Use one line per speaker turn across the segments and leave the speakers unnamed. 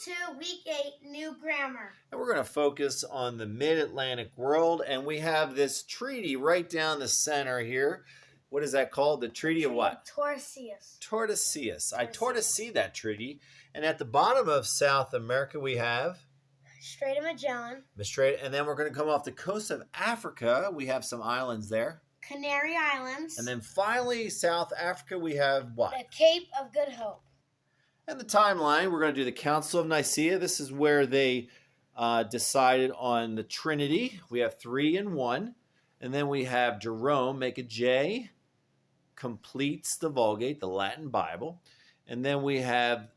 to Week 8 New Grammar.
And we're going to focus on the mid-Atlantic world, and we have this treaty right down the center here. What is that called? The Treaty of what?
Tordesillas.
Tordesillas. I see that treaty. And at the bottom of South America, we have
Strait of Magellan.
And then we're going to come off the coast of Africa. We have some islands there.
Canary Islands.
And then finally, South Africa, we have what?
The Cape of Good Hope.
And the timeline, we're going to do the Council of Nicaea. This is where they decided on the Trinity. We have 3 and 1. And then we have Jerome, make a J, completes the Vulgate, the Latin Bible. And then we have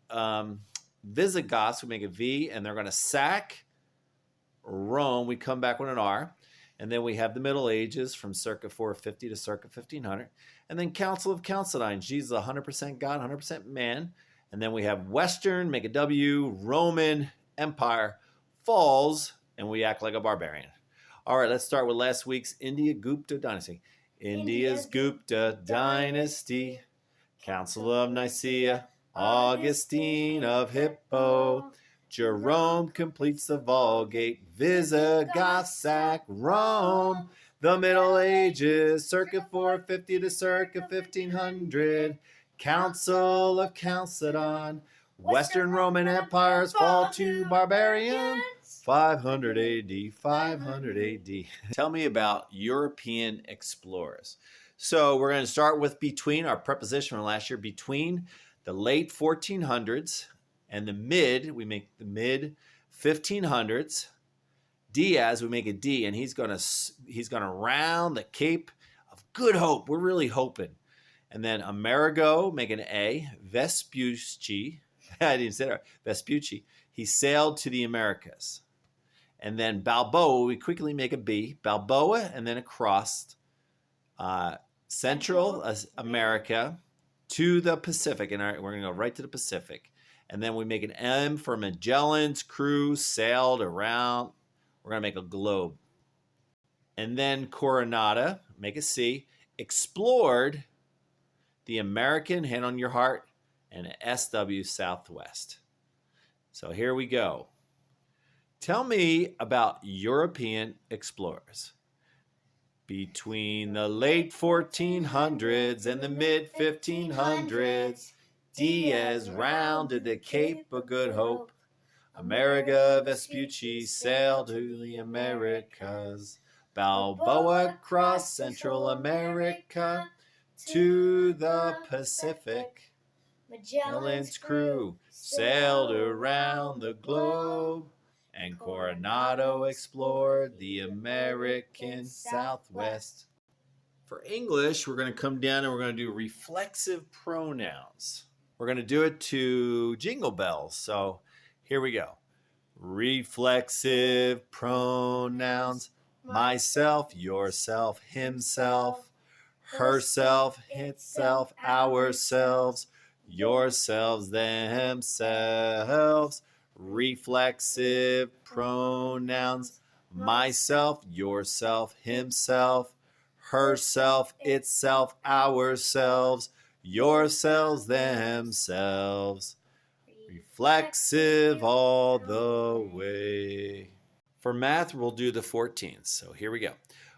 Visigoths, we make a V, and they're going to sack Rome. We come back with an R. And then we have the Middle Ages from circa 450 to circa 1500. And then Council of Chalcedon, Jesus 100% God, 100% man. And then we have Western, make a W, Roman Empire falls, and we act like a barbarian. All right, let's start with last week's India Gupta dynasty. India's Gupta dynasty, Council of Nicaea, Augustine of Hippo, Jerome completes the Vulgate, Visigoths sack Rome, the Middle Ages, circa 450 to circa 1500, Council of Chalcedon, Western Roman empires fall to barbarians, 500 AD, 500 AD. Tell me about European explorers. So we're going to start with between, our preposition from last year, between the late 1400s and we make the mid 1500s. Diaz, we make a D, and he's going to round the Cape of Good Hope. We're really hoping. And then Amerigo, make an A. Vespucci, I didn't say that. Vespucci, he sailed to the Americas. And then Balboa, we quickly make a B. Balboa, and then across Central America to the Pacific. And we're going to go right to the Pacific. And then we make an M for Magellan's crew sailed around. We're going to make a globe. And then Coronada, make a C, explored the American, hand on your heart, and SW Southwest. So here we go. Tell me about European explorers. Between the late 1400s and the mid 1500s, Diaz rounded the Cape of Good Hope. Amerigo Vespucci sailed to the Americas. Balboa crossed Central America to the Pacific. Magellan's crew sailed around the globe, and Coronado explored the American Southwest. For English, we're going to come down and we're going to do reflexive pronouns. We're going to do it to Jingle Bells. So here we go. Reflexive pronouns. Myself, yourself, himself, herself, itself, ourselves, yourselves, themselves. Reflexive pronouns. Myself, yourself, himself, herself, itself, ourselves, yourselves, themselves. Reflexive all the way. For math, we'll do the 14s. So here we go.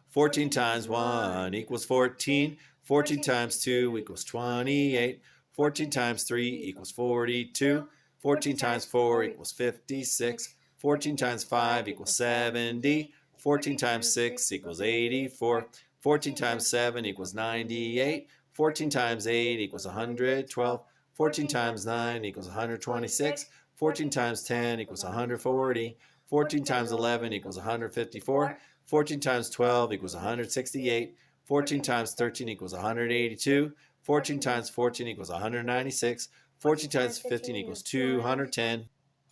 14 times 1 equals 14. 14 times 2 equals 28. 14 times 3 equals 42. 14 times 4 equals 56. 14 times 5 equals 70. 14 times 6 equals 84. 14 times 7 equals 98. 14 times 8 equals 112. 14 times 9 equals 126. 14 times 10 equals 140. 14 times 11 equals 154. 14 times 12 equals 168. 14 times 13 equals 182. 14 times 14 equals 196. 14 times 15 equals 210.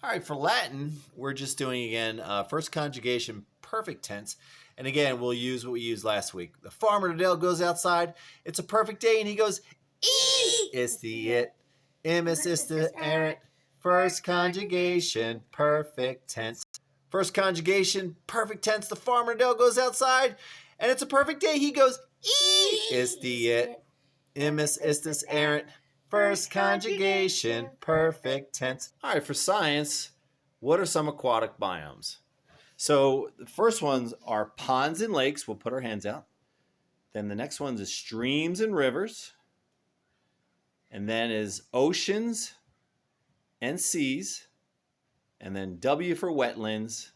All right, for Latin, we're just doing, again, first conjugation, perfect tense. And again, we'll use what we used last week. The farmer today goes outside. It's a perfect day, and he goes, It's the it. Imus is the errant. First conjugation, perfect tense. First conjugation, perfect tense. The farmer today goes outside, and it's a perfect day. He goes, It's the it. Imus istus errant. First conjugation, perfect tense. All right, for science, What are some aquatic biomes? So the first ones are ponds and lakes. We'll put our hands out. Then the next ones is streams and rivers. And then is oceans and seas. And then W for wetlands.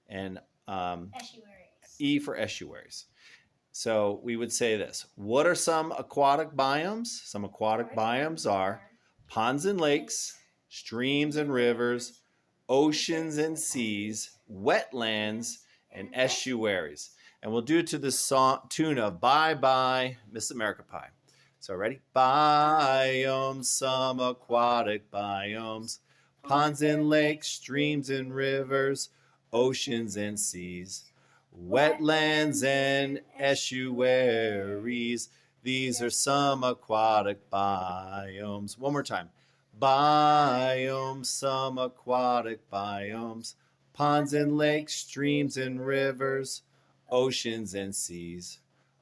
And
Estuaries.
E for estuaries. So we would say this. What are some aquatic biomes? Some aquatic biomes are ponds and lakes, streams and rivers, oceans and seas, wetlands, and estuaries. And we'll do it to the tune of Bye Bye Miss America Pie. So ready? Biomes, some aquatic biomes, ponds and lakes, streams and rivers, oceans and seas, wetlands and estuaries. These are some aquatic biomes. One more time. Biomes, some aquatic biomes, ponds and lakes, streams and rivers, oceans and seas,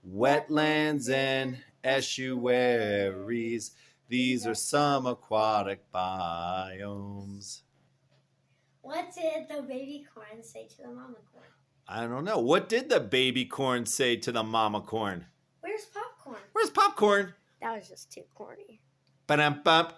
wetlands and estuaries. These are some aquatic biomes.
What did the baby corn say to the mama corn?
I don't know. What did the baby corn say to the mama corn?
Where's popcorn?
Where's popcorn?
That was just too corny.
Ba-dum-bum.